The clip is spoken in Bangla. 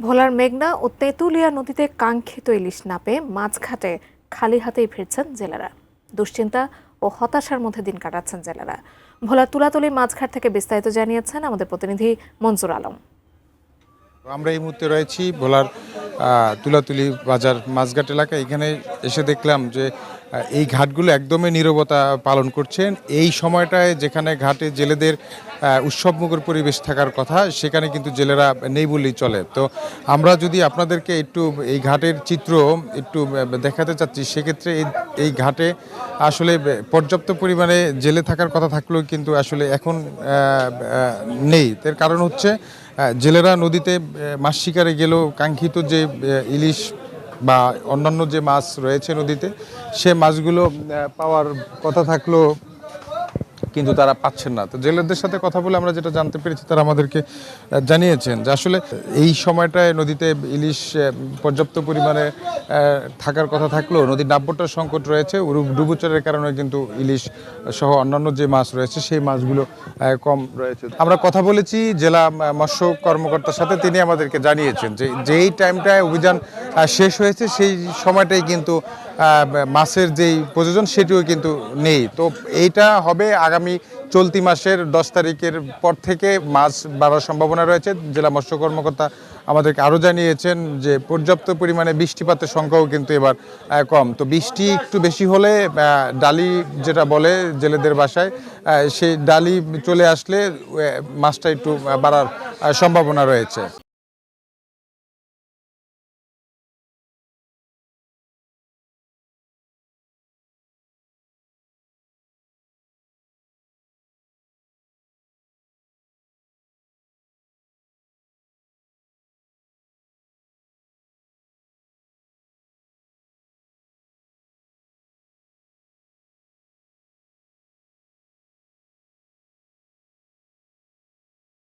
ভোলার মেঘনা ও তেঁতুলিয়া নদীতে কাঙ্ক্ষিত ইলিশ না পেয়ে মাছঘাটে খালি হাতেই ফিরছেন জেলেরা। দুশ্চিন্তা ও হতাশার মধ্যে দিন কাটাচ্ছেন জেলেরা। ভোলার তুলাতলি মাছঘাট থেকে বিস্তারিত জানিয়েছেন আমাদের প্রতিনিধি মনজুর আলম। আমরা এই মুহূর্তে রয়েছি ভোলার তুলাতুলি বাজার মাছঘাট এলাকায়। এখানে এসে দেখলাম যে এই ঘাটগুলো একদমই নীরবতা পালন করছেন। এই সময়টায় যেখানে ঘাটে জেলেদের উৎসবমুখর পরিবেশ থাকার কথা, সেখানে কিন্তু জেলেরা নেই বললেই চলে। তো আমরা যদি আপনাদেরকে একটু এই ঘাটের চিত্র একটু দেখাতে চাচ্ছি, সেক্ষেত্রে এই ঘাটে আসলে পর্যাপ্ত পরিমাণে জেলে থাকার কথা থাকলেও কিন্তু আসলে এখন নেই। তার কারণ হচ্ছে জেলেরা নদীতে মাছ শিকারে গেলেও কাঙ্ক্ষিত যে ইলিশ বা অন্যান্য যে মাছ রয়েছে নদীতে, সে মাছগুলো পাওয়ার কথা থাকলেও কিন্তু তারা পাচ্ছেন না। তো জেলেদের সাথে কথা বলে আমরা যেটা জানতে পেরেছি, তারা আমাদেরকে জানিয়েছেন যে আসলে এই সময়টায় নদীতে ইলিশ পর্যাপ্ত পরিমাণে থাকার কথা থাকলেও নদীর নাব্যতার সংকট রয়েছে। ডুবোচরের কারণে কিন্তু ইলিশ সহ অন্যান্য যে মাছ রয়েছে সেই মাছগুলো কম রয়েছে। আমরা কথা বলেছি জেলা মৎস্য কর্মকর্তার সাথে, তিনি আমাদেরকে জানিয়েছেন যে যেই টাইমটায় অভিযান শেষ হয়েছে সেই সময়টাই কিন্তু মাছের যেই প্রযোজন সেটিও কিন্তু নেই। তো এইটা হবে আগামী চলতি মাসের 10 তারিখের পর থেকে মাছ বাড়ার সম্ভাবনা রয়েছে। জেলা মৎস্য কর্মকর্তা আমাদেরকে আরও জানিয়েছেন যে পর্যাপ্ত পরিমাণে বৃষ্টিপাতের সংখ্যাও কিন্তু এবার কম। তো বৃষ্টি একটু বেশি হলে ডালি যেটা বলে জেলেদের বাসায়, সেই ডালি চলে আসলে মাছটা একটু বাড়ার সম্ভাবনা রয়েছে।